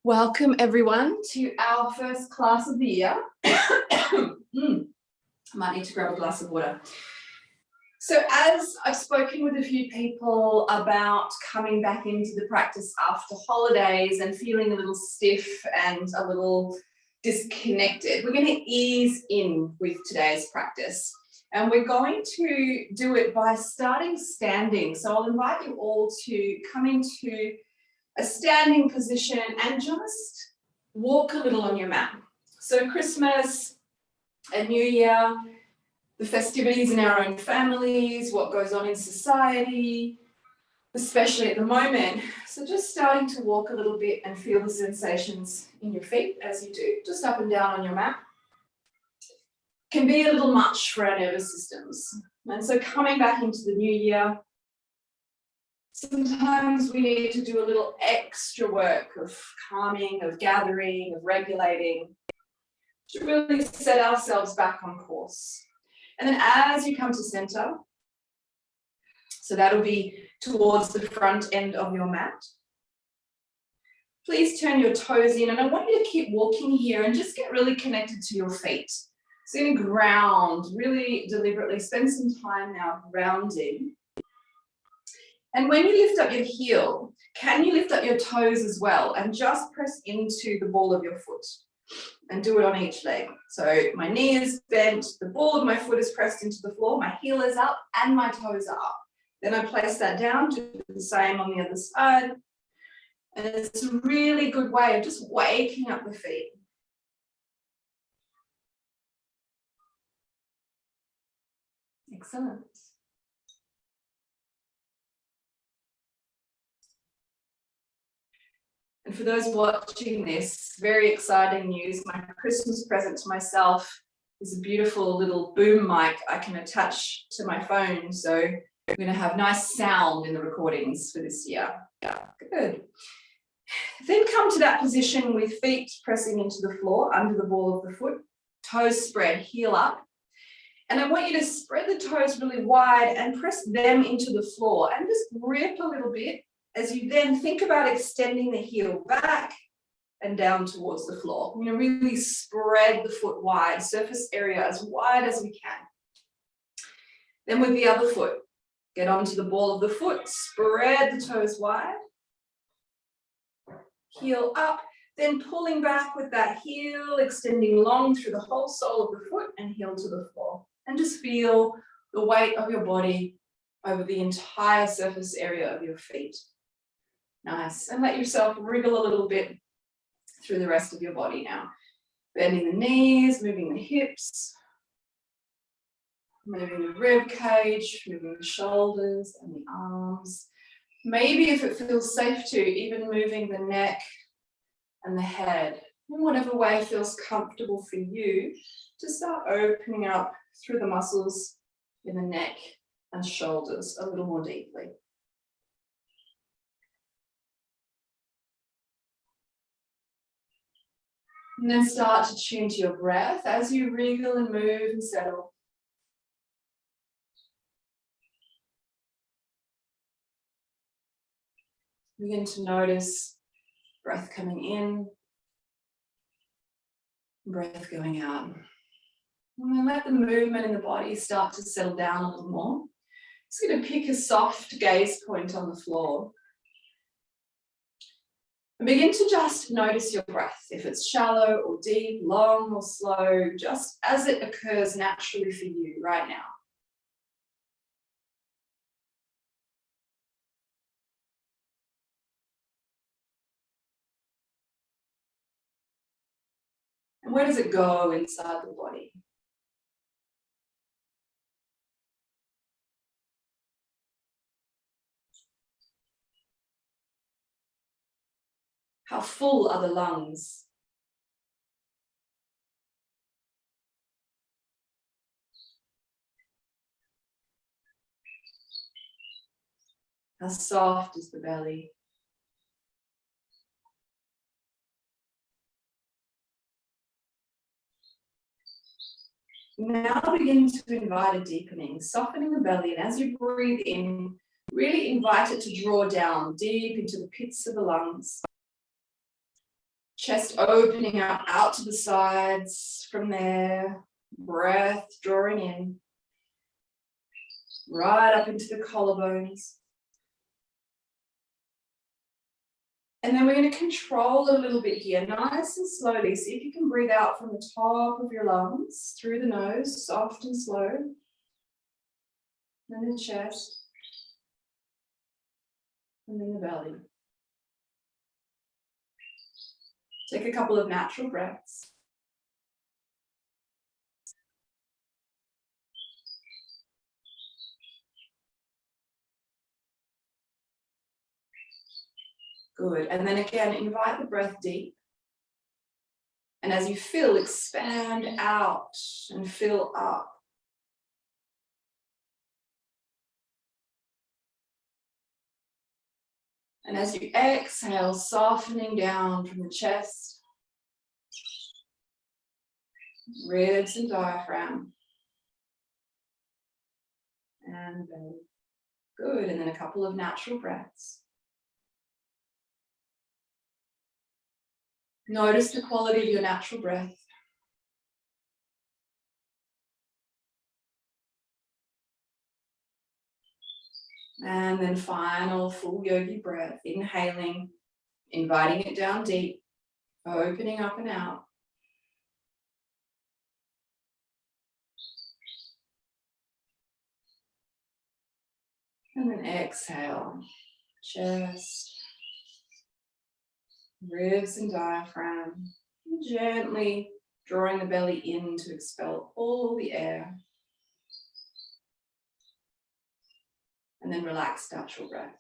Welcome everyone to our first class of the year. Might need to grab a glass of water. So as I've spoken with a few people about coming back into the practice after holidays and feeling a little stiff and a little disconnected, we're going to ease in with today's practice. And we're going to do it by starting standing. So I'll invite you all to come into a standing position and just walk a little on your mat. So Christmas, a new year, the festivities in our own families, what goes on in society, especially at the moment. So just starting to walk a little bit and feel the sensations in your feet as you do, just up and down on your mat. Can be a little much for our nervous systems. And so coming back into the new year, sometimes we need to do a little extra work of calming, of gathering, of regulating, to really set ourselves back on course. And then as you come to center, so that'll be towards the front end of your mat, please turn your toes in, and I want you to keep walking here and just get really connected to your feet. So you're going to ground, really deliberately spend some time now grounding. And when you lift up your heel, can you lift up your toes as well and just press into the ball of your foot and do it on each leg. So my knee is bent, the ball of my foot is pressed into the floor, my heel is up and my toes are up. Then I place that down, do the same on the other side. And it's a really good way of just waking up the feet. Excellent. And for those watching this, very exciting news. My Christmas present to myself is a beautiful little boom mic I can attach to my phone. So we're going to have nice sound in the recordings for this year. Yeah, good. Then come to that position with feet pressing into the floor under the ball of the foot, toes spread, heel up. And I want you to spread the toes really wide and press them into the floor and just grip a little bit as you then think about extending the heel back and down towards the floor. We're going to really spread the foot wide, surface area as wide as we can. Then with the other foot, get onto the ball of the foot, spread the toes wide, heel up, then pulling back with that heel, extending long through the whole sole of the foot and heel to the floor. And just feel the weight of your body over the entire surface area of your feet. Nice. And let yourself wriggle a little bit through the rest of your body now. Bending the knees, moving the hips, moving the rib cage, moving the shoulders and the arms. Maybe if it feels safe to, even moving the neck and the head in whatever way feels comfortable for you, to start opening up through the muscles in the neck and shoulders a little more deeply. And then start to tune to your breath as you wriggle and move and settle. Begin to notice breath coming in, breath going out. And then let the movement in the body start to settle down a little more. Just going to pick a soft gaze point on the floor. And begin to just notice your breath, if it's shallow or deep, long or slow, just as it occurs naturally for you right now. And where does it go inside the body? How full are the lungs? How soft is the belly? Now begin to invite a deepening, softening the belly, and as you breathe in, really invite it to draw down deep into the pits of the lungs. Chest opening up out to the sides. From there, breath drawing in, right up into the collarbones. And then we're going to control a little bit here, nice and slowly. See if you can breathe out from the top of your lungs, through the nose, soft and slow. And the chest. And then the belly. Take a couple of natural breaths. Good. And then again, invite the breath deep. And as you fill, expand out and fill up. And as you exhale, softening down from the chest, ribs and diaphragm, and belly. Good. And then a couple of natural breaths. Notice the quality of your natural breath. And then final full yogi breath, inhaling, inviting it down deep, opening up and out. And then exhale, chest, ribs and diaphragm, gently drawing the belly in to expel all the air. And then relax, natural breath.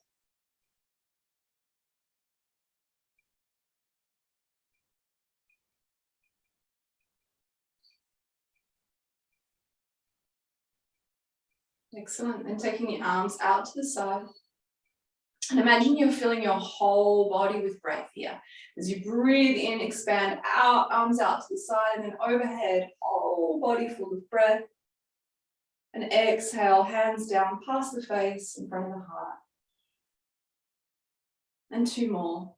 Excellent. And taking the arms out to the side. And imagine you're filling your whole body with breath here. As you breathe in, expand out, arms out to the side, and then overhead, whole body full of breath. And exhale, hands down past the face, in front of the heart. And two more.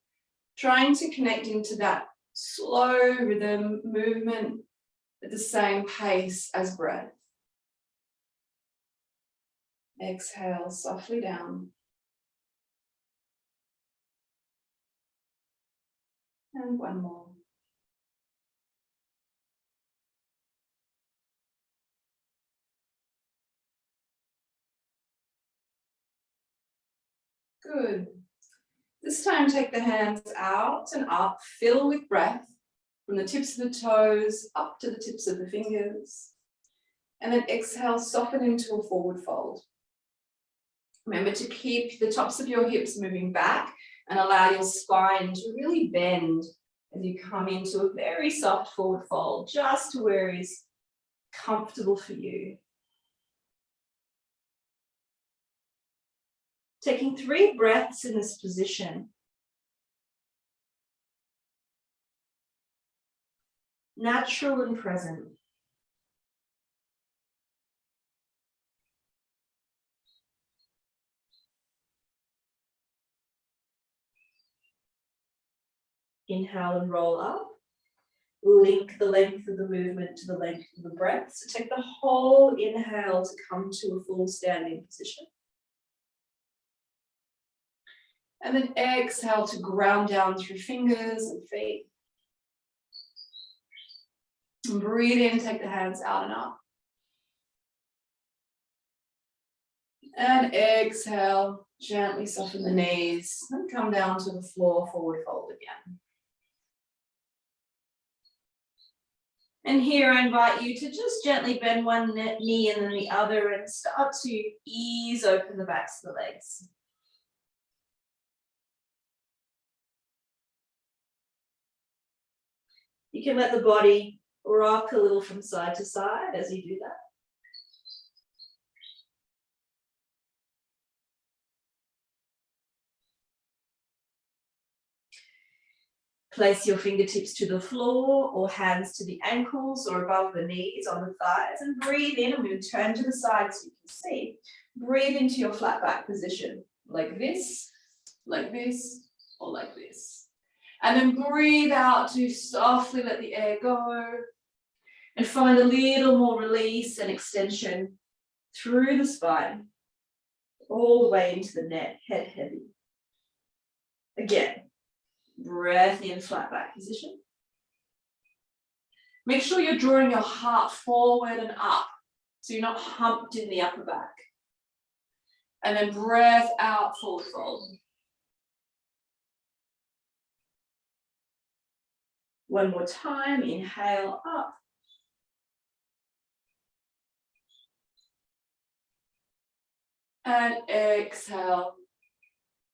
Trying to connect into that slow rhythm, movement at the same pace as breath. Exhale softly down. And one more. Good. This time take the hands out and up, fill with breath from the tips of the toes up to the tips of the fingers. And then exhale, soften into a forward fold. Remember to keep the tops of your hips moving back and allow your spine to really bend as you come into a very soft forward fold, just to where is comfortable for you. Taking 3 breaths in this position. Natural and present. Inhale and roll up. Link the length of the movement to the length of the breath. So take the whole inhale to come to a full standing position. And then exhale to ground down through fingers and feet. And breathe in, take the hands out and up. And exhale, gently soften the knees and come down to the floor, forward fold again. And here I invite you to just gently bend one knee and then the other and start to ease open the backs of the legs. You can let the body rock a little from side to side as you do that. Place your fingertips to the floor or hands to the ankles or above the knees on the thighs and breathe in. I'm going to turn to the side so you can see. Breathe into your flat back position, like this, or like this. And then breathe out to softly let the air go. And find a little more release and extension through the spine, all the way into the neck, head heavy. Again, breath in, flat back position. Make sure you're drawing your heart forward and up, so you're not humped in the upper back. And then breath out, forward fold. One more time, inhale up. And exhale,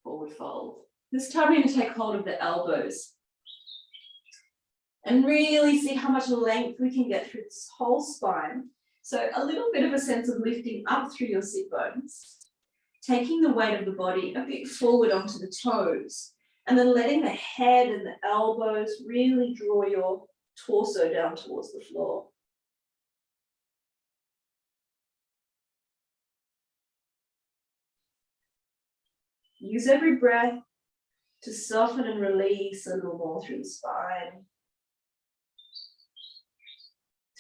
forward fold. This time we're going to take hold of the elbows and really see how much length we can get through this whole spine. So a little bit of a sense of lifting up through your sit bones, taking the weight of the body a bit forward onto the toes, and then letting the head and the elbows really draw your torso down towards the floor. Use every breath to soften and release a little more through the spine,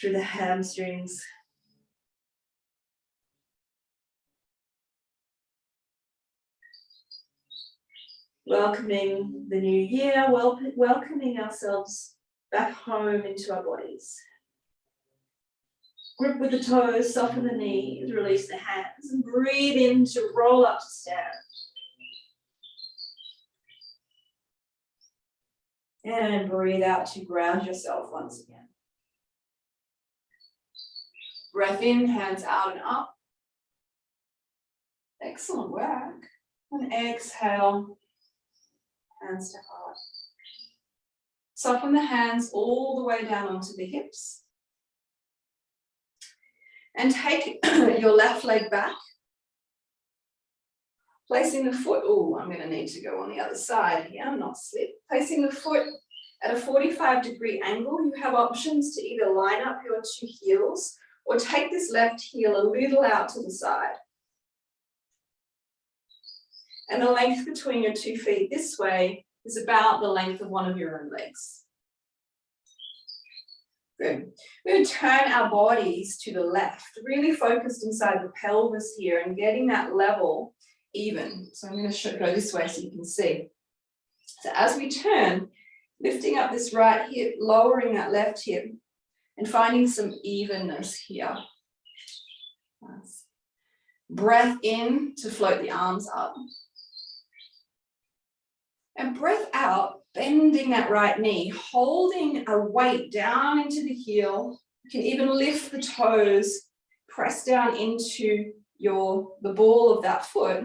through the hamstrings. Welcoming the new year, welcoming ourselves back home into our bodies. Grip with the toes, soften the knees, release the hands, and breathe in to roll up to stand. And breathe out to ground yourself once again. Breath in, hands out and up. Excellent work. And exhale, hands to heart. Soften the hands all the way down onto the hips. And take your left leg back. Placing the foot, I'm going to need to go on the other side here, not slip. Placing the foot at a 45-degree angle, you have options to either line up your two heels or take this left heel a little out to the side. And the length between your 2 feet this way is about the length of one of your own legs. Good. We're going to turn our bodies to the left, really focused inside the pelvis here and getting that level even. So I'm going to go this way so you can see. So as we turn, lifting up this right hip, lowering that left hip, and finding some evenness here. Nice. Breath in to float the arms up. And breath out, bending that right knee, holding a weight down into the heel. You can even lift the toes, press down into the ball of that foot,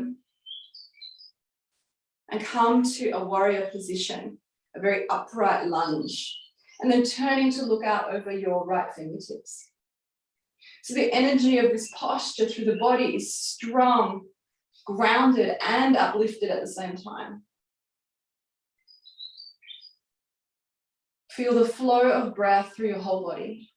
and come to a warrior position, a very upright lunge, and then turning to look out over your right fingertips. So the energy of this posture through the body is strong, grounded, and uplifted at the same time. Feel the flow of breath through your whole body.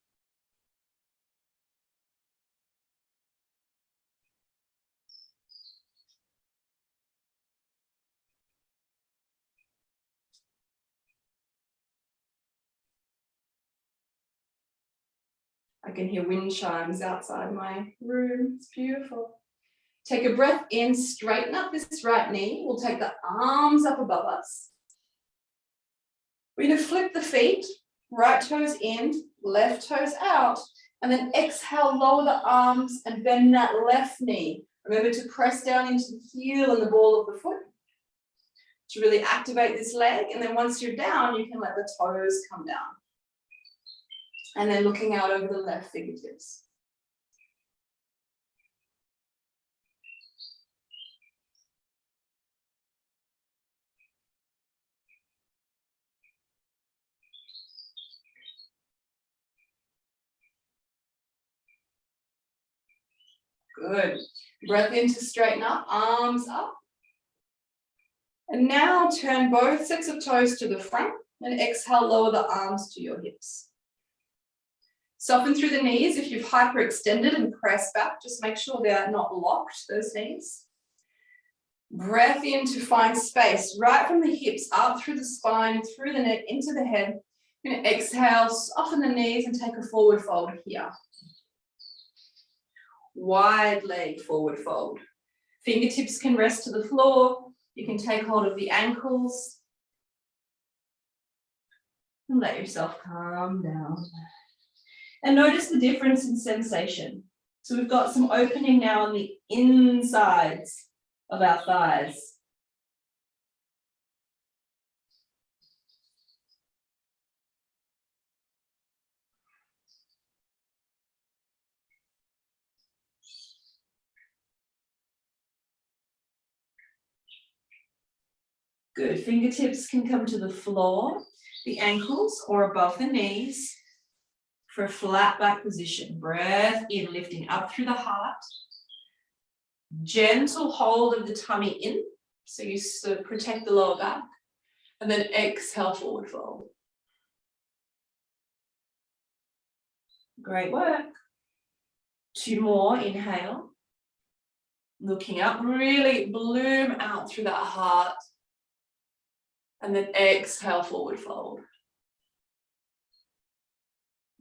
I can hear wind chimes outside my room. It's beautiful. Take a breath in, straighten up this right knee. We'll take the arms up above us. We're going to flip the feet, right toes in, left toes out, and then exhale, lower the arms and bend that left knee. Remember to press down into the heel and the ball of the foot to really activate this leg. And then once you're down, you can let the toes come down. And then looking out over the left fingertips. Good. Breath in to straighten up, arms up. And now turn both sets of toes to the front and exhale, lower the arms to your hips. Soften through the knees. If you've hyperextended and pressed back, just make sure they're not locked, those knees. Breath in to find space, right from the hips, up through the spine, through the neck, into the head. You're going to exhale, soften the knees and take a forward fold here. Wide leg forward fold. Fingertips can rest to the floor. You can take hold of the ankles. And let yourself calm down. And notice the difference in sensation. So we've got some opening now on the insides of our thighs. Good, fingertips can come to the floor, the ankles or above the knees for a flat back position. Breath in, lifting up through the heart. Gentle hold of the tummy in, so you sort of protect the lower back. And then exhale, forward fold. Great work. 2 more, inhale. Looking up, really bloom out through that heart. And then exhale, forward fold.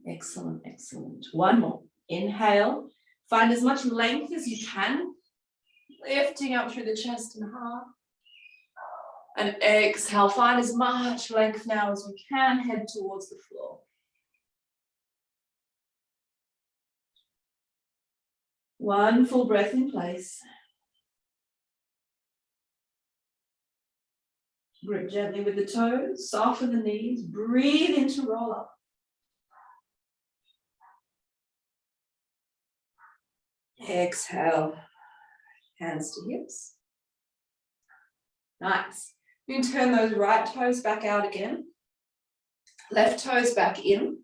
Excellent, excellent. 1 more. Inhale. Find as much length as you can. Lifting up through the chest and heart. And exhale. Find as much length now as we can. Head towards the floor. 1 full breath in place. Grip gently with the toes. Soften the knees. Breathe in to roll up. Exhale. Hands to hips. Nice. You can turn those right toes back out again. Left toes back in.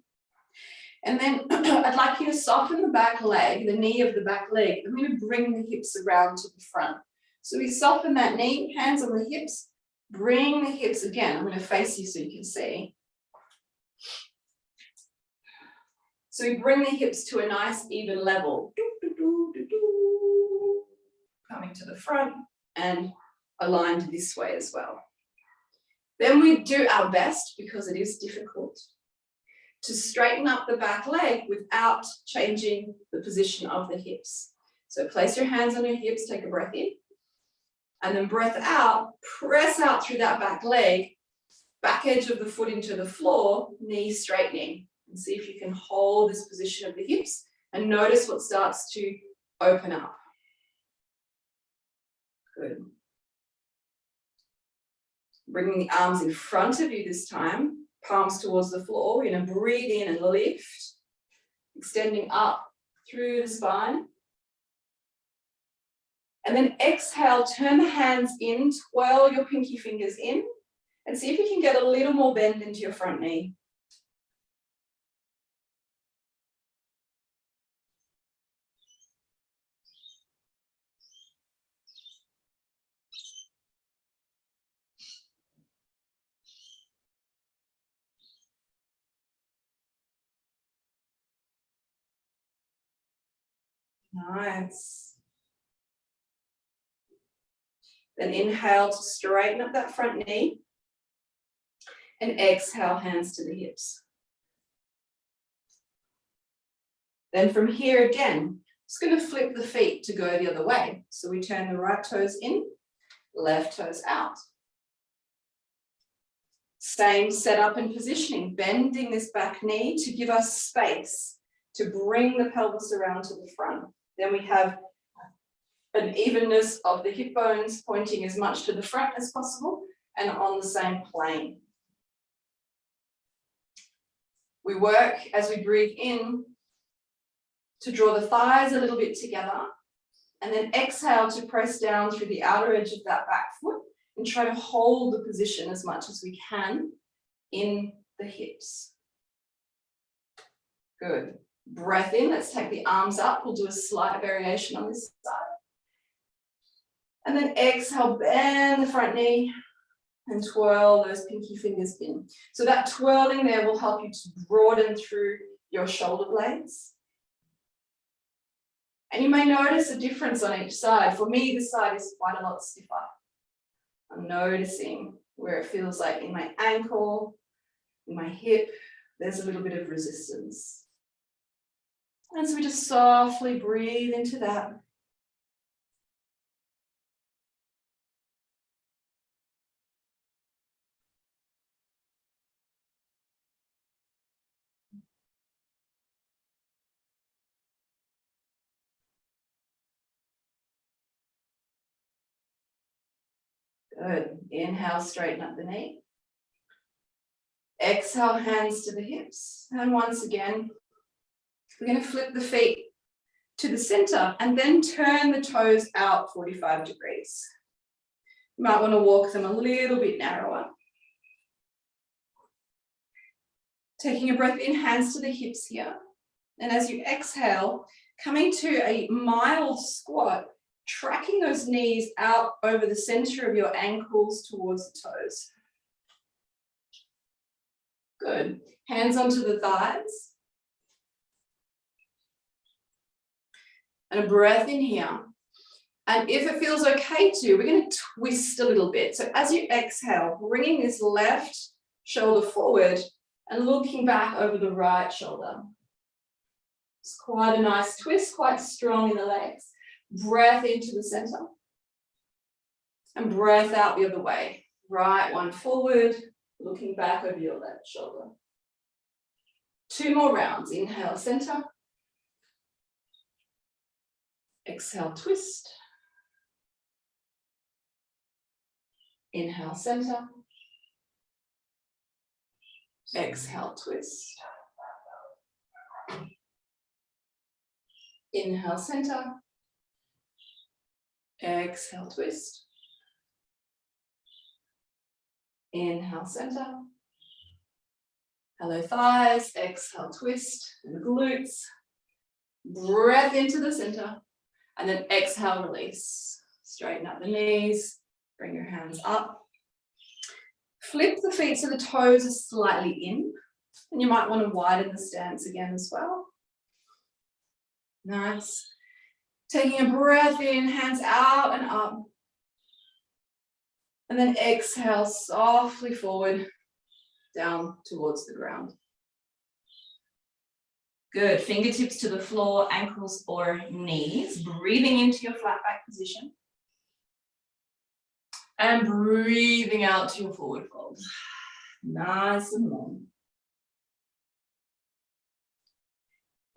And then I'd like you to soften the back leg, the knee of the back leg. I'm going to bring the hips around to the front. So we soften that knee, hands on the hips. Bring the hips again. I'm going to face you so you can see. So we bring the hips to a nice even level. Coming to the front and aligned this way as well. Then we do our best, because it is difficult, to straighten up the back leg without changing the position of the hips. So place your hands on your hips, take a breath in, and then breath out, press out through that back leg, back edge of the foot into the floor, knee straightening. And see if you can hold this position of the hips and notice what starts to open up. Good. Bringing the arms in front of you this time, palms towards the floor. We're going to breathe in and lift, extending up through the spine. And then exhale, turn the hands in, twirl your pinky fingers in, and see if you can get a little more bend into your front knee. Nice. Then inhale to straighten up that front knee. And exhale, hands to the hips. Then from here again, just going to flip the feet to go the other way. So we turn the right toes in, left toes out. Same setup and positioning, bending this back knee to give us space to bring the pelvis around to the front. Then we have an evenness of the hip bones pointing as much to the front as possible and on the same plane. We work as we breathe in to draw the thighs a little bit together, and then exhale to press down through the outer edge of that back foot and try to hold the position as much as we can in the hips. Good. Breath in, let's take the arms up. We'll do a slight variation on this side. And then exhale, bend the front knee and twirl those pinky fingers in. So that twirling there will help you to broaden through your shoulder blades. And you may notice a difference on each side. For me, this side is quite a lot stiffer. I'm noticing where it feels like in my ankle, in my hip, there's a little bit of resistance. And so we just softly breathe into that. Good. Inhale, straighten up the knee. Exhale, hands to the hips. And once again, we're going to flip the feet to the center and then turn the toes out 45 degrees. You might want to walk them a little bit narrower. Taking a breath in, hands to the hips here. And as you exhale, coming to a mild squat, tracking those knees out over the center of your ankles towards the toes. Good. Hands onto the thighs. And a breath in here. And if it feels okay to, we're going to twist a little bit. So as you exhale, bringing this left shoulder forward and looking back over the right shoulder. It's quite a nice twist, quite strong in the legs. Breath into the center. And breath out the other way. Right one forward, looking back over your left shoulder. 2 more rounds. Inhale, center. Exhale, twist. Inhale, center. Exhale, twist. Inhale, center. Exhale, twist. Inhale, center. Hello, thighs. Exhale, twist. And glutes. Breath into the center. And then exhale, release. Straighten up the knees. Bring your hands up. Flip the feet so the toes are slightly in. And you might want to widen the stance again as well. Nice. Taking a breath in, hands out and up. And then exhale softly forward, down towards the ground. Good. Fingertips to the floor, ankles or knees. Breathing into your flat back position. And breathing out to your forward fold. Nice and long.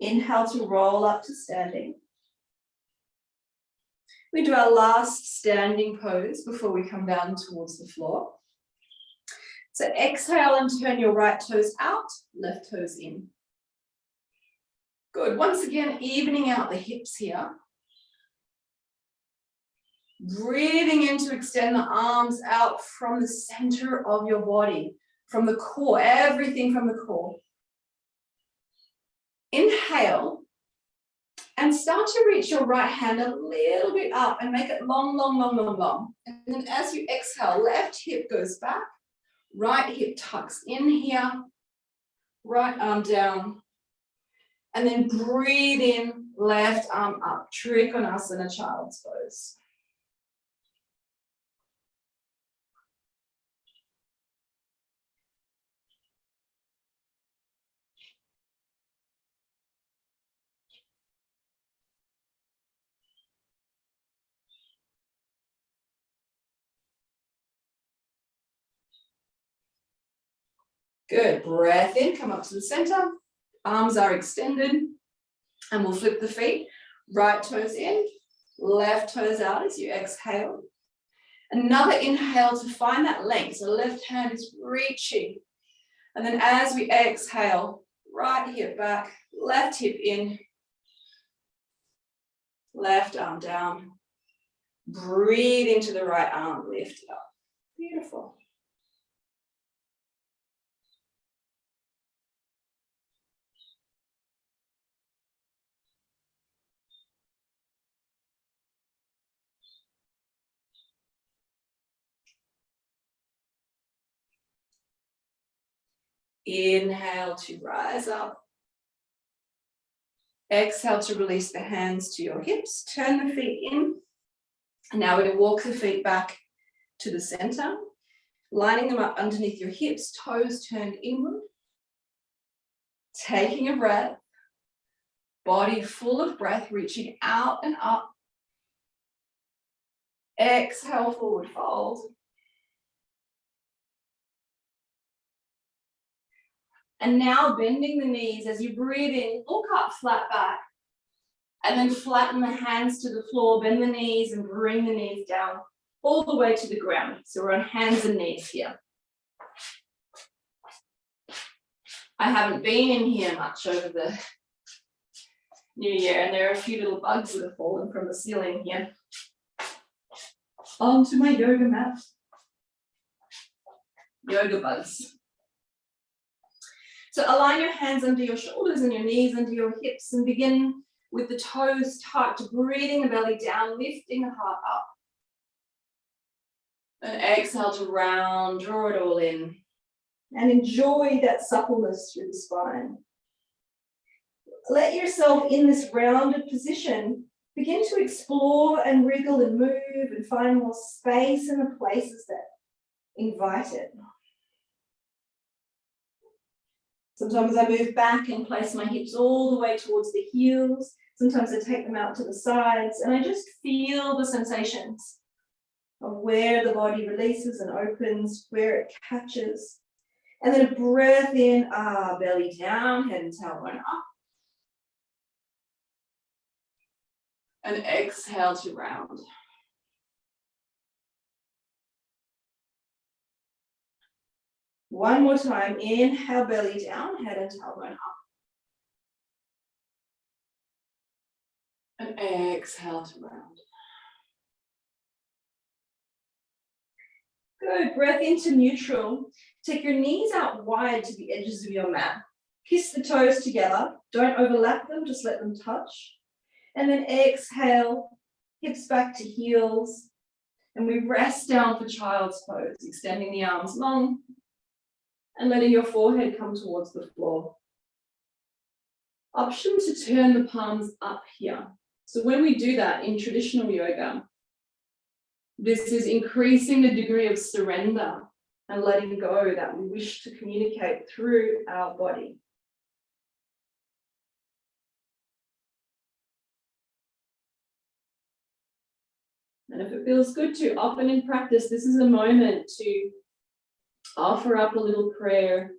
Inhale to roll up to standing. We do our last standing pose before we come down towards the floor. So exhale and turn your right toes out, left toes in. Good. Once again, evening out the hips here. Breathing in to extend the arms out from the center of your body, from the core, everything from the core. Inhale and start to reach your right hand a little bit up and make it long, long, long, long, long. And then as you exhale, left hip goes back, right hip tucks in here, right arm down, and then breathe in, left arm up, Trikonasana, child's pose. Good. Breath in, come up to the center. Arms are extended. And we'll flip the feet. Right toes in, left toes out as you exhale. Another inhale to find that length. So left hand is reaching. And then as we exhale, right hip back, left hip in, left arm down. Breathe into the right arm, lift it up. Beautiful. Inhale to rise up. Exhale to release the hands to your hips. Turn the feet in. And now we're going to walk the feet back to the center, lining them up underneath your hips, toes turned inward. Taking a breath, body full of breath, reaching out and up. Exhale, forward fold. And now bending the knees as you breathe in, look up, flat back. And then flatten the hands to the floor, bend the knees and bring the knees down all the way to the ground. So we're on hands and knees here. I haven't been in here much over the new year, and there are a few little bugs that have fallen from the ceiling here onto my yoga mat. Yoga bugs. So align your hands under your shoulders and your knees under your hips and begin with the toes tucked, breathing the belly down, lifting the heart up. And exhale to round, draw it all in. And enjoy that suppleness through the spine. Let yourself in this rounded position begin to explore and wriggle and move and find more space in the places that invite it. Sometimes I move back and place my hips all the way towards the heels. Sometimes I take them out to the sides and I just feel the sensations of where the body releases and opens, where it catches. And then a breath in, belly down, head and tailbone up. And exhale to round. One more time, inhale, belly down, head and tailbone up. And exhale to round. Good, breath into neutral. Take your knees out wide to the edges of your mat. Kiss the toes together. Don't overlap them, just let them touch. And then exhale, hips back to heels. And we rest down for child's pose, extending the arms long and letting your forehead come towards the floor. Option to turn the palms up here. So when we do that in traditional yoga, this is increasing the degree of surrender and letting go that we wish to communicate through our body. And if it feels good to, often in practice, this is a moment to offer up a little prayer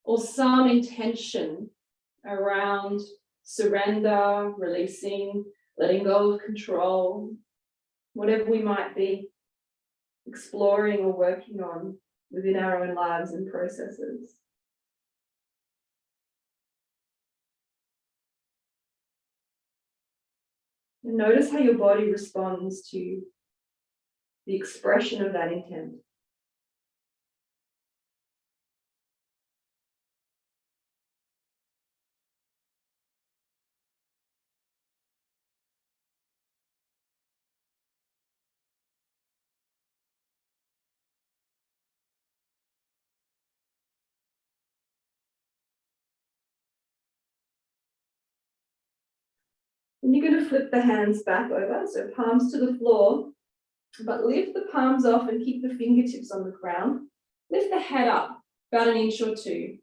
or some intention around surrender, releasing, letting go of control, whatever we might be exploring or working on within our own lives and processes. And notice how your body responds to the expression of that intent. And you're going to flip the hands back over, so palms to the floor, but lift the palms off and keep the fingertips on the ground. Lift the head up about an inch or two.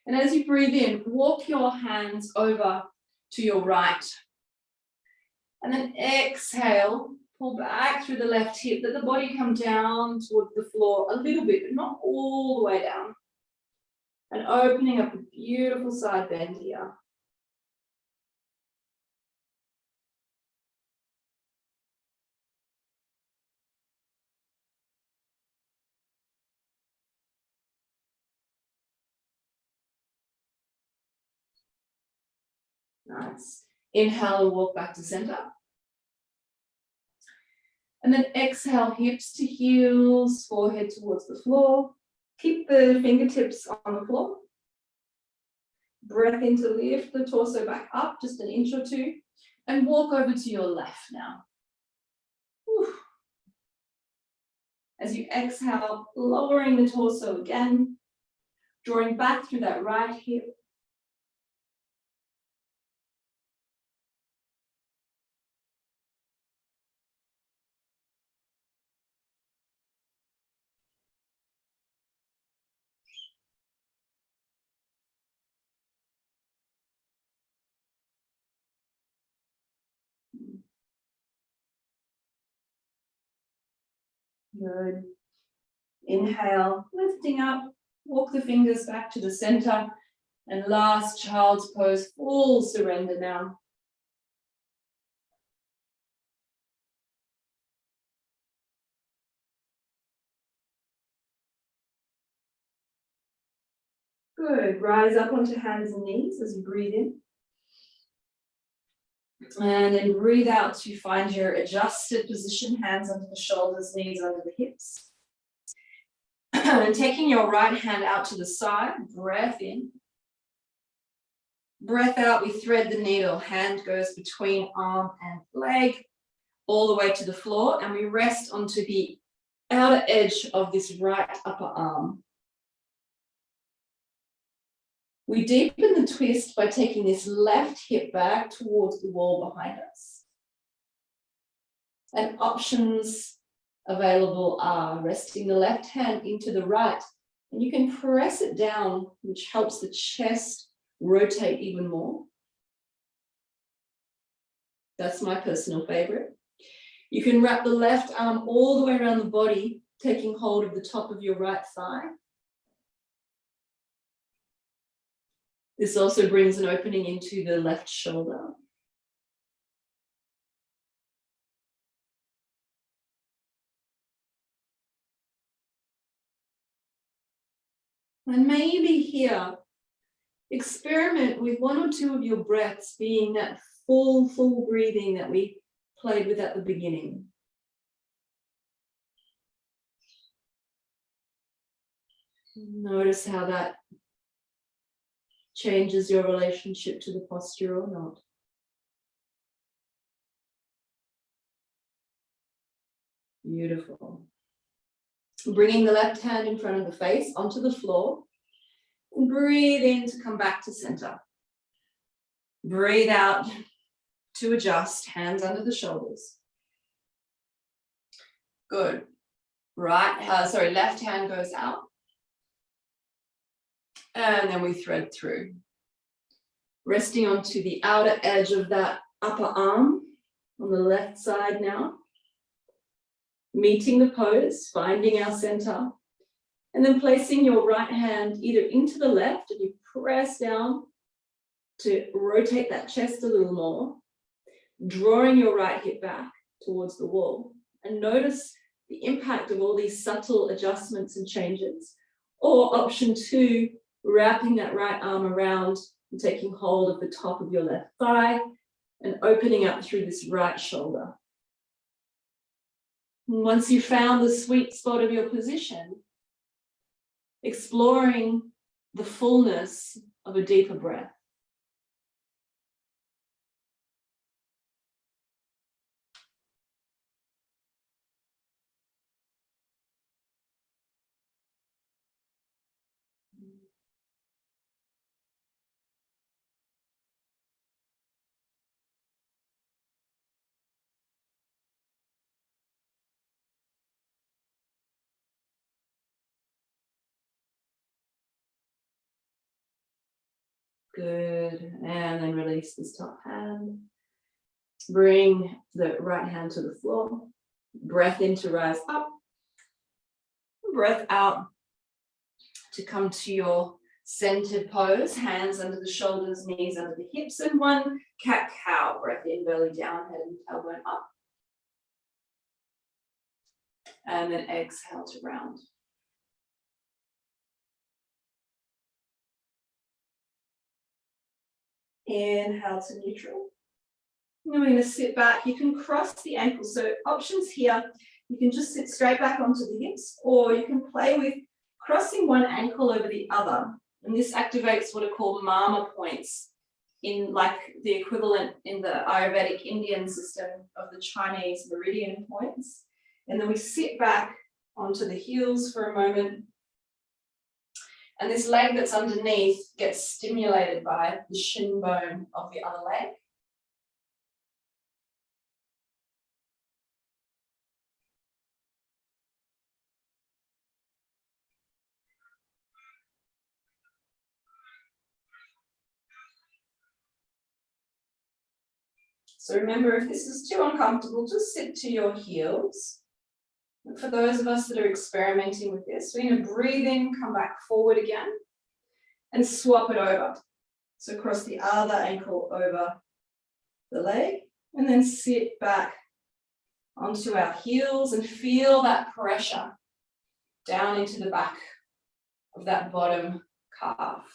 And as you breathe in, walk your hands over to your right. And then exhale, pull back through the left hip, let the body come down towards the floor a little bit, but not all the way down. And opening up a beautiful side bend here. Nice. Inhale and walk back to center. And then exhale, hips to heels, forehead towards the floor. Keep the fingertips on the floor. Breath in to lift the torso back up just an inch or two. And walk over to your left now. Whew. As you exhale, lowering the torso again. Drawing back through that right hip. Good. Inhale, lifting up, walk the fingers back to the center, and last child's pose, full surrender now. Good. Rise up onto hands and knees as you breathe in. And then breathe out to find your adjusted position, hands under the shoulders, knees under the hips. And taking your right hand out to the side, breath in. Breath out, we thread the needle. Hand goes between arm and leg, all the way to the floor, and we rest onto the outer edge of this right upper arm. We deepen the twist by taking this left hip back towards the wall behind us. And options available are resting the left hand into the right, and you can press it down, which helps the chest rotate even more. That's my personal favorite. You can wrap the left arm all the way around the body, taking hold of the top of your right thigh. This also brings an opening into the left shoulder. And maybe here, experiment with one or two of your breaths being that full breathing that we played with at the beginning. Notice how that changes your relationship to the posture or not. Beautiful. Bringing the left hand in front of the face onto the floor. And breathe in to come back to center. Breathe out to adjust, hands under the shoulders. Good. Left hand goes out. And then we thread through. Resting onto the outer edge of that upper arm on the left side now. Meeting the pose, finding our center. And then placing your right hand either into the left, and you press down to rotate that chest a little more, drawing your right hip back towards the wall. And notice the impact of all these subtle adjustments and changes. Or option 2, wrapping that right arm around and taking hold of the top of your left thigh and opening up through this right shoulder. And once you've found the sweet spot of your position, exploring the fullness of a deeper breath. Good, and then release this top hand. Bring the right hand to the floor. Breath in to rise up. Breath out to come to your centered pose. Hands under the shoulders, knees under the hips, and one cat-cow. Breath in, belly down, head and tailbone up. And then exhale to round. Inhale to neutral. And we're going to sit back. You can cross the ankles. So options here, you can just sit straight back onto the hips, or you can play with crossing one ankle over the other. And this activates what are called mama points, in like the equivalent in the Ayurvedic Indian system of the Chinese meridian points. And then we sit back onto the heels for a moment. And this leg that's underneath gets stimulated by the shin bone of the other leg. So remember, if this is too uncomfortable, just sit to your heels For those of us that are experimenting with this, we're going to breathe in, come back forward again, and swap it over. So cross the other ankle over the leg, and then sit back onto our heels and feel that pressure down into the back of that bottom calf.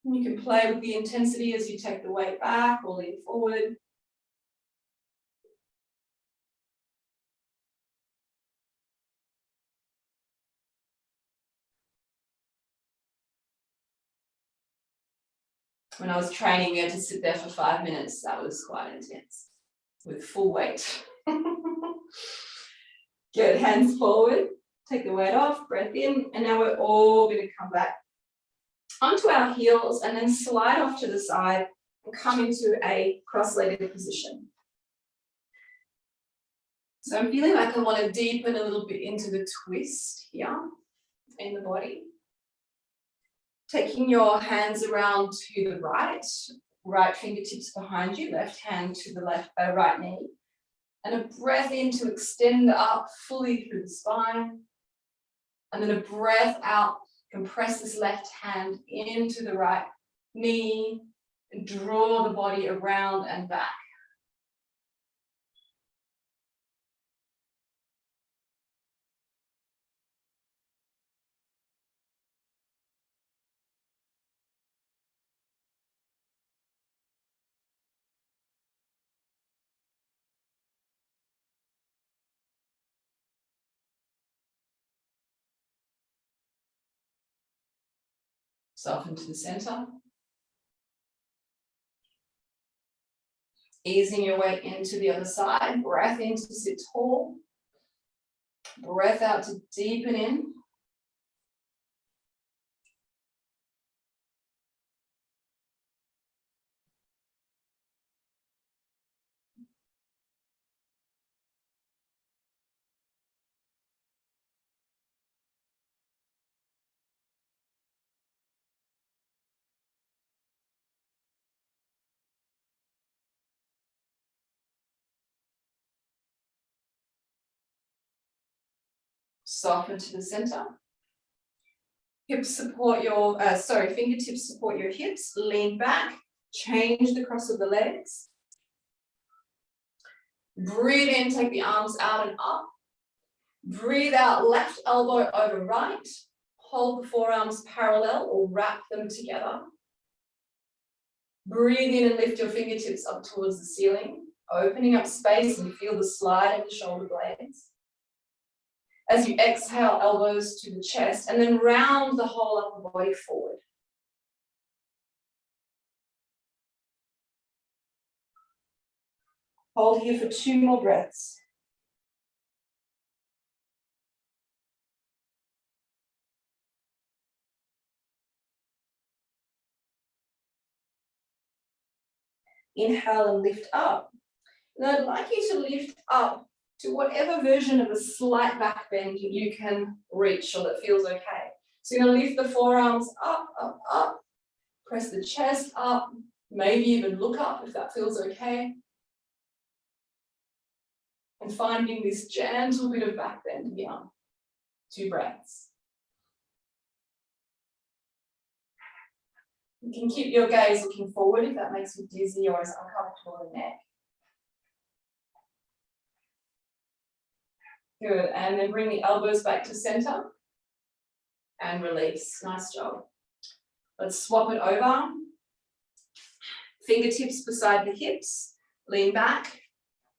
And you can play with the intensity as you take the weight back or lean forward. When I was training, we had to sit there for 5 minutes. That was quite intense with full weight. Good, hands forward, take the weight off, breath in, and now we're all going to come back onto our heels and then slide off to the side and come into a cross-legged position. So I'm feeling like I want to deepen a little bit into the twist here in the body. Taking your hands around to the right fingertips behind you, left hand to the right knee. And a breath in to extend up fully through the spine. And then a breath out, compress this left hand into the right knee, and draw the body around and back. Soften to the center. Easing your way into the other side. Breath in to sit tall. Breath out to deepen in. Soften to the center. Fingertips support your hips. Lean back. Change the cross of the legs. Breathe in, take the arms out and up. Breathe out, left elbow over right. Hold the forearms parallel or wrap them together. Breathe in and lift your fingertips up towards the ceiling, opening up space and feel the slide of the shoulder blades. As you exhale, elbows to the chest, and then round the whole upper body forward. Hold here for 2 more breaths. Inhale and lift up. And I'd like you to lift up to whatever version of a slight back bend you can reach or that feels okay. So you're going to lift the forearms up, up, up. Press the chest up. Maybe even look up if that feels okay. And finding this gentle bit of back bend here. 2 breaths. You can keep your gaze looking forward if that makes you dizzy or is uncomfortable in the neck. Good, and then bring the elbows back to center and release. Nice job. Let's swap it over. Fingertips beside the hips, lean back,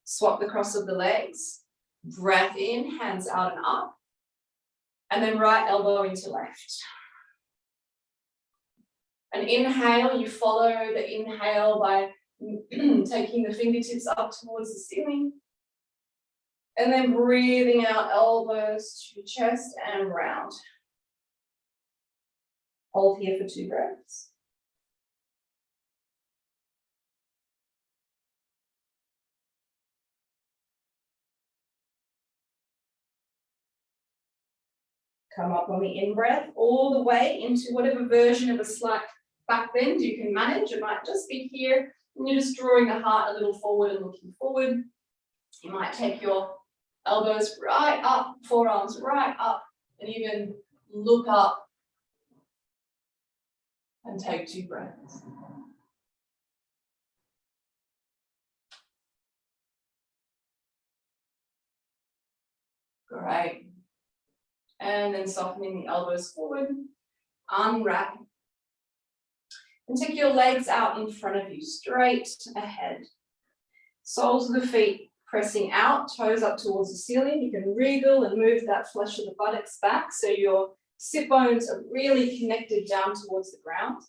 swap the cross of the legs, breath in, hands out and up, and then right elbow into left. An inhale, you follow the inhale by taking the fingertips up towards the ceiling. And then breathing out, elbows to chest and round. Hold here for 2 breaths. Come up on the in-breath, all the way into whatever version of a slight back bend you can manage. It might just be here And you're just drawing the heart a little forward and looking forward. You might take your elbows right up, forearms right up, and even look up and take 2 breaths. Great. And then softening the elbows forward, unwrap. And take your legs out in front of you, straight ahead. Soles of the feet pressing out, toes up towards the ceiling. You can wriggle and move that flesh of the buttocks back so your sit bones are really connected down towards the ground.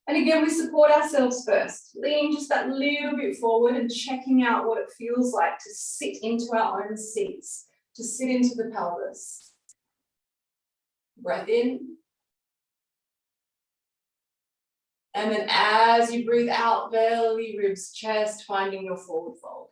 And again, we support ourselves first. Lean just that little bit forward and checking out what it feels like to sit into our own seats, to sit into the pelvis. Breath in. And then as you breathe out, belly, ribs, chest, finding your forward fold.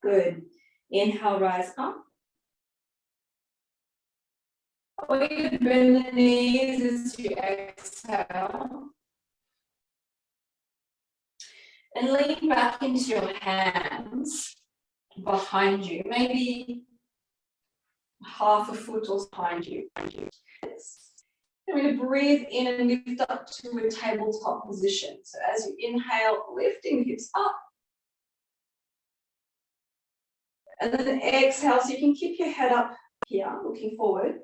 Good. Inhale, rise up. Or you bend the knees as you exhale. And lean back into your hands behind you, maybe half a foot or behind you. I'm going to breathe in and lift up to a tabletop position. So as you inhale, lifting hips up. And then exhale, so you can keep your head up here, looking forward.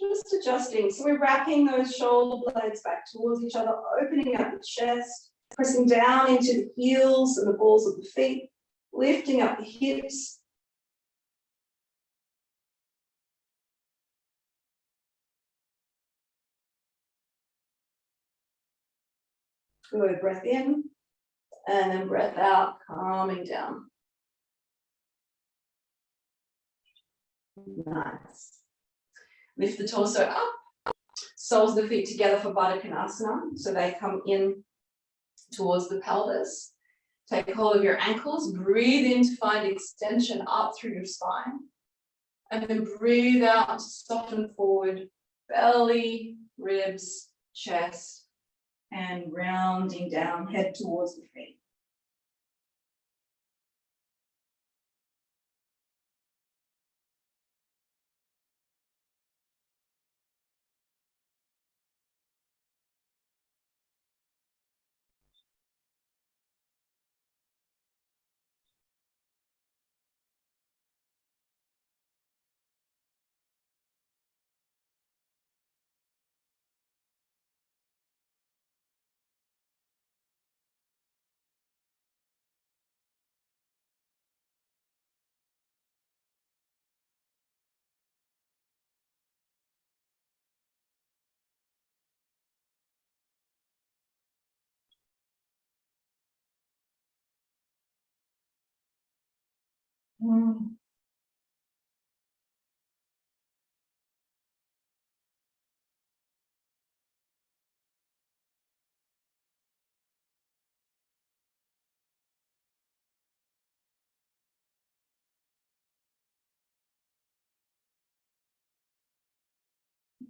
Just adjusting. So we're wrapping those shoulder blades back towards each other, opening up the chest, pressing down into the heels and the balls of the feet, lifting up the hips. Good, breath in, and then breath out, calming down. Nice. Lift the torso up, soles of the feet together for Baddha Konasana, so they come in towards the pelvis. Take hold of your ankles, breathe in to find extension up through your spine, and then breathe out to soften forward, belly, ribs, chest, and rounding down, head towards the feet.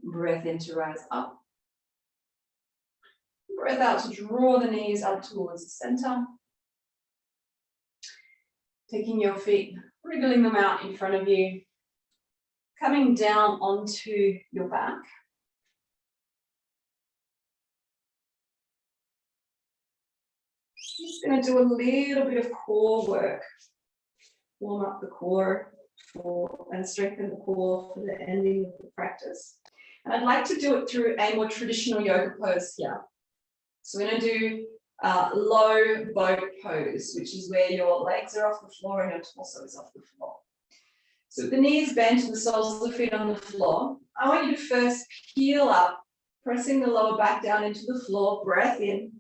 Breath in to rise up. Breath out to draw the knees up towards the center. Taking your feet, wriggling them out in front of you. Coming down onto your back. Just going to do a little bit of core work. Warm up the core and strengthen the core for the ending of the practice. And I'd like to do it through a more traditional yoga pose here. So we're going to do low boat pose, which is where your legs are off the floor and your torso is off the floor. So with the knees bent and the soles of the feet on the floor, I want you to first peel up, pressing the lower back down into the floor, breath in,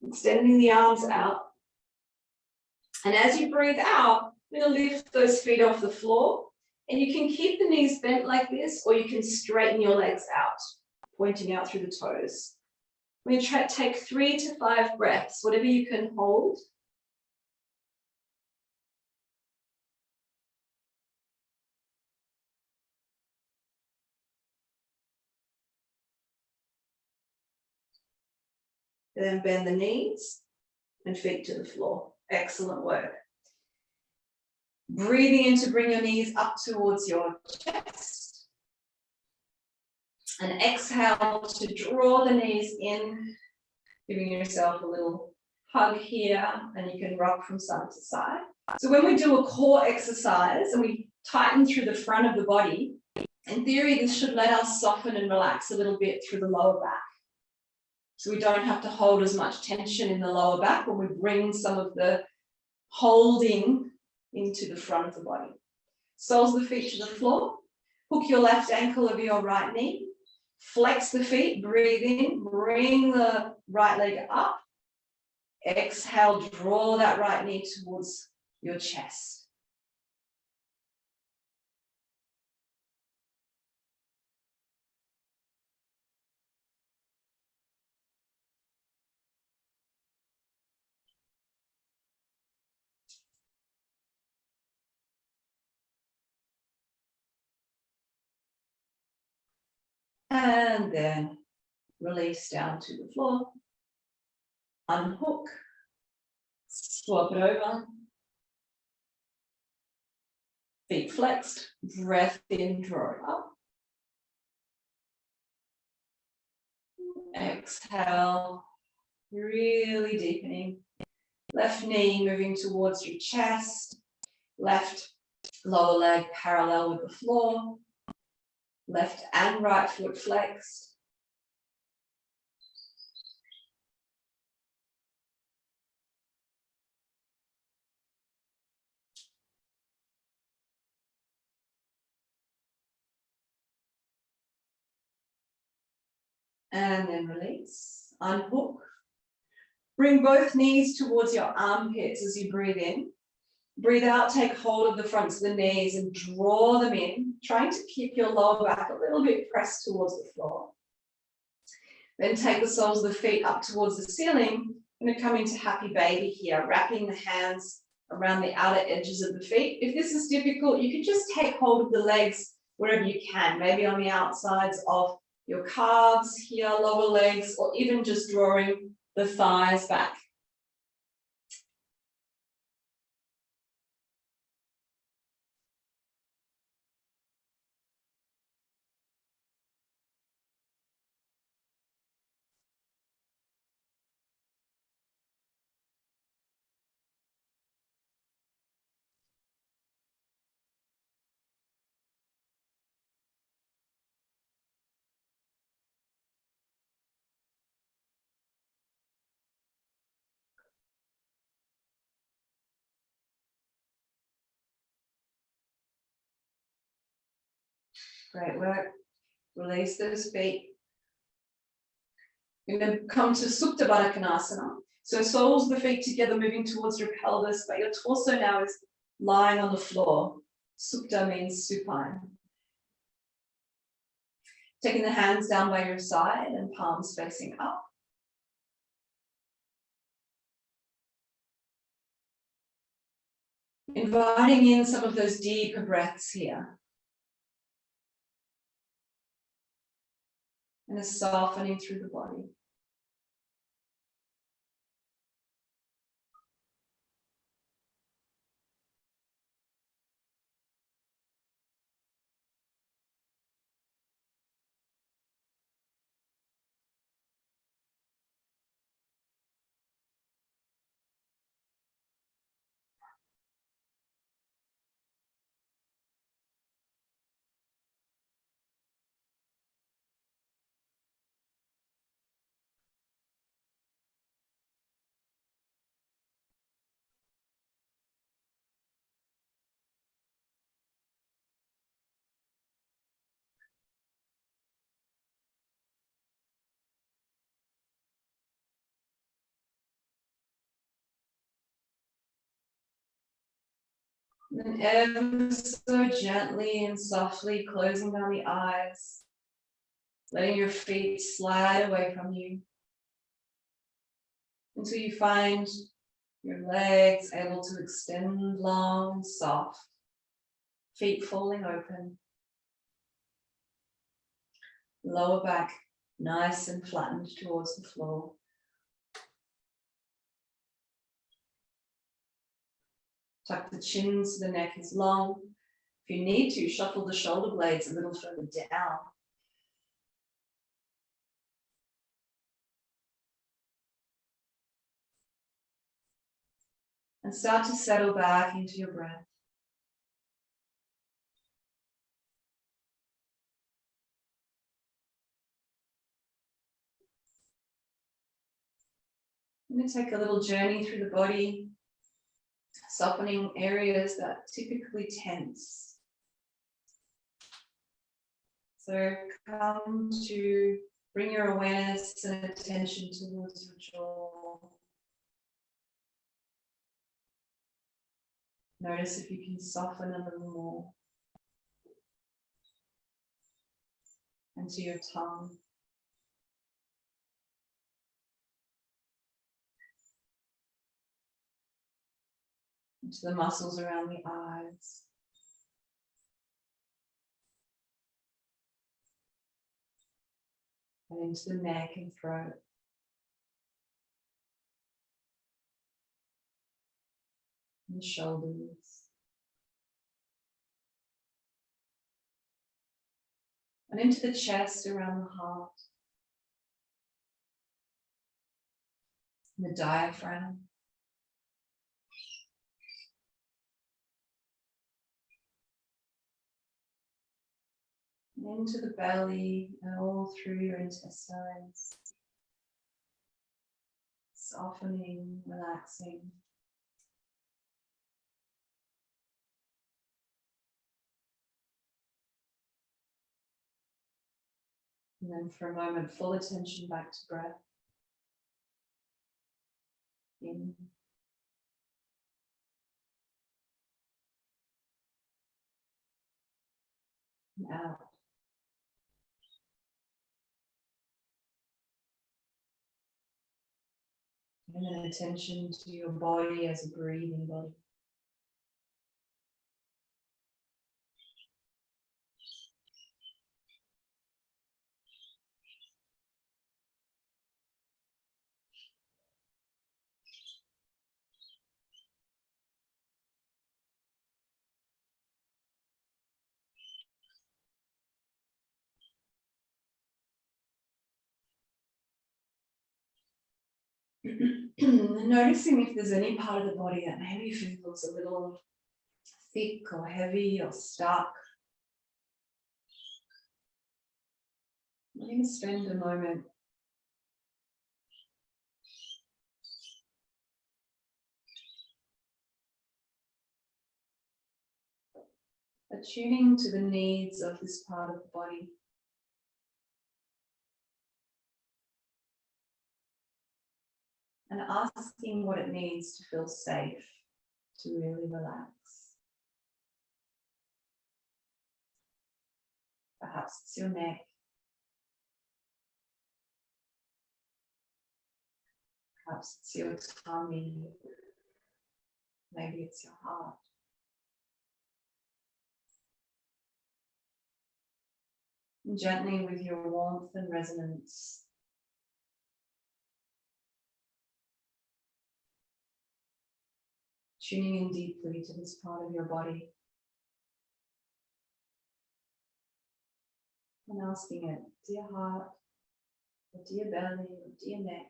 extending the arms out. And as you breathe out, you're going to lift those feet off the floor, and you can keep the knees bent like this, or you can straighten your legs out, pointing out through the toes. We're going to try to take 3 to 5 breaths, whatever you can hold. Then bend the knees and feet to the floor. Excellent work. Breathing in to bring your knees up towards your chest. And exhale to draw the knees in, giving yourself a little hug here, and you can rock from side to side. So when we do a core exercise and we tighten through the front of the body, in theory, this should let us soften and relax a little bit through the lower back. So we don't have to hold as much tension in the lower back when we bring some of the holding into the front of the body. Soles of the feet to the floor. Hook your left ankle over your right knee. Flex the feet, breathe in, bring the right leg up. Exhale, draw that right knee towards your chest. And then release down to the floor. Unhook. Swap it over. Feet flexed. Breath in, draw it up. Exhale. Really deepening. Left knee moving towards your chest. Left lower leg parallel with the floor. Left and right foot flexed. And then release. Unhook. Bring both knees towards your armpits as you breathe in. Breathe out, take hold of the fronts of the knees and draw them in, trying to keep your lower back a little bit pressed towards the floor. Then take the soles of the feet up towards the ceiling. I'm going to come into happy baby here, wrapping the hands around the outer edges of the feet. If this is difficult, you can just take hold of the legs wherever you can, maybe on the outsides of your calves here, lower legs, or even just drawing the thighs back. Great work. Release those feet. You're going to come to Supta Baddha Konasana. So soles of the feet together moving towards your pelvis, but your torso now is lying on the floor. Supta means supine. Taking the hands down by your side and palms facing up. Inviting in some of those deeper breaths here. And a softening through the body. And ever so gently and softly closing down the eyes, letting your feet slide away from you until you find your legs able to extend long and soft, feet falling open, lower back nice and flattened towards the floor. Tuck the chin so the neck is long. If you need to, shuffle the shoulder blades a little further down. And start to settle back into your breath. I'm going to take a little journey through the body, softening areas that typically tense. So come to bring your awareness and attention towards your jaw. Notice if you can soften a little more. And to your tongue. Into the muscles around the eyes. And into the neck and throat. And shoulders. And into the chest around the heart. And the diaphragm. And into the belly and all through your intestines. Softening, relaxing. And then for a moment, full attention back to breath. In. And out. And then attention to your body as a breathing body. Noticing if there's any part of the body that maybe feels a little thick or heavy or stuck. I'm going to spend a moment attuning to the needs of this part of the body. And asking what it needs to feel safe, to really relax. Perhaps it's your neck. Perhaps it's your tummy. Maybe it's your heart. And gently with your warmth and resonance, tuning in deeply to this part of your body. And asking it, dear heart, or dear belly, or dear neck,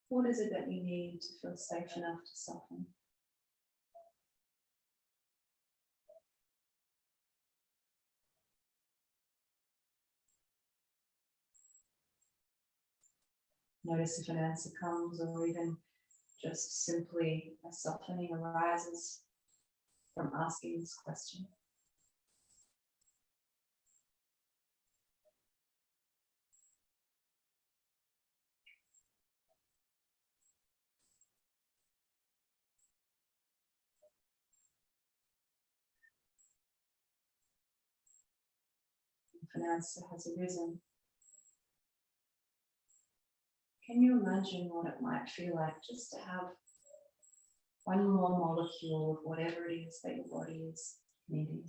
what is it that you need to feel safe enough to soften? Notice if an answer comes, or even just simply a softening arises from asking this question. an answer has arisen. Can you imagine what it might feel like just to have one more molecule of whatever it is that your body is needing?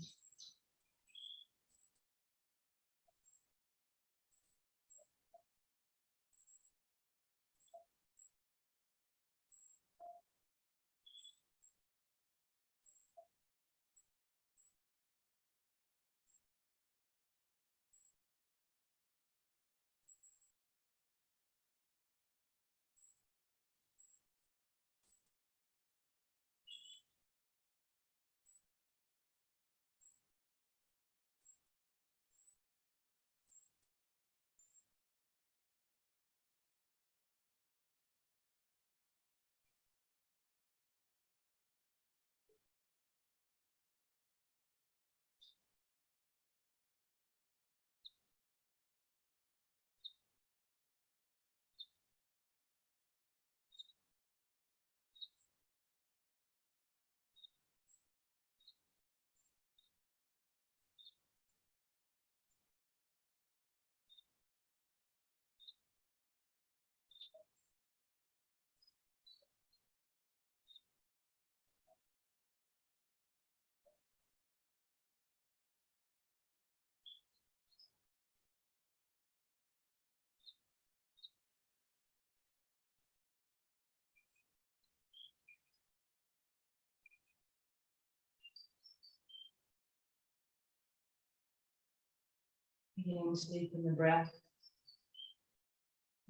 Beginning to deepen the breath.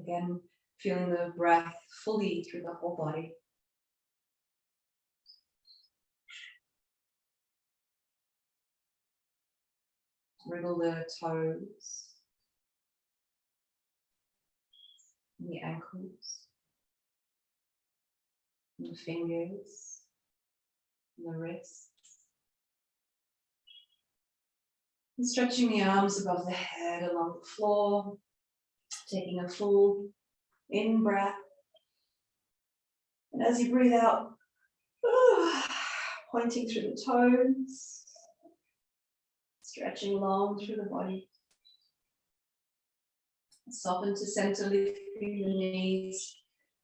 Again, feeling the breath fully through the whole body. Wriggle the toes, and the ankles, and the fingers, and the wrists. And stretching the arms above the head along the floor, taking a full in breath. And as you breathe out, pointing through the toes, stretching long through the body. Soften to center, lifting the knees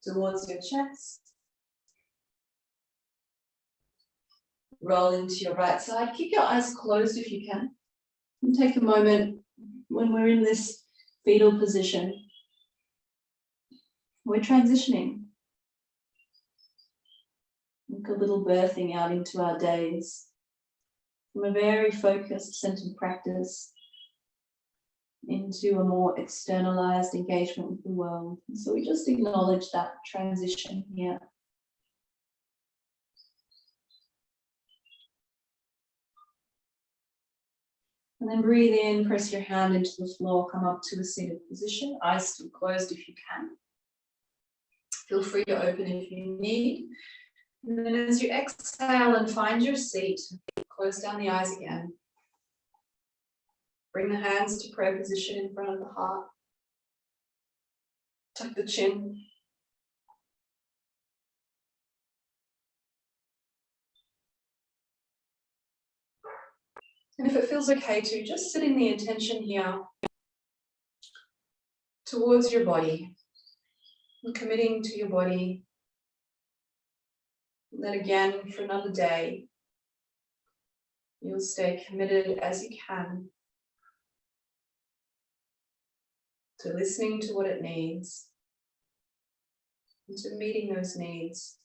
towards your chest. Roll into your right side. Keep your eyes closed if you can. And take a moment when we're in this fetal position. We're transitioning. Like a little birthing out into our days from a very focused, centered practice into a more externalized engagement with the world. And so we just acknowledge that transition here. And then breathe in, press your hand into the floor, come up to a seated position, eyes still closed if you can. Feel free to open if you need. And then as you exhale and find your seat, close down the eyes again. Bring the hands to prayer position in front of the heart. Tuck the chin. And if it feels okay to, just setting the intention here towards your body and committing to your body. And then again, for another day, you'll stay committed as you can to listening to what it needs and to meeting those needs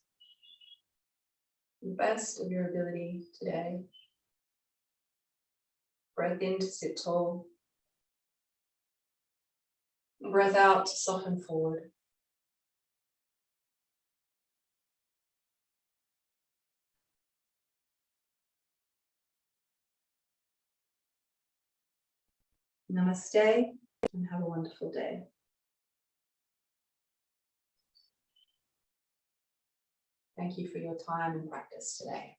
to the best of your ability today. Breath in to sit tall. Breath out to soften forward. Namaste and have a wonderful day. Thank you for your time and practice today.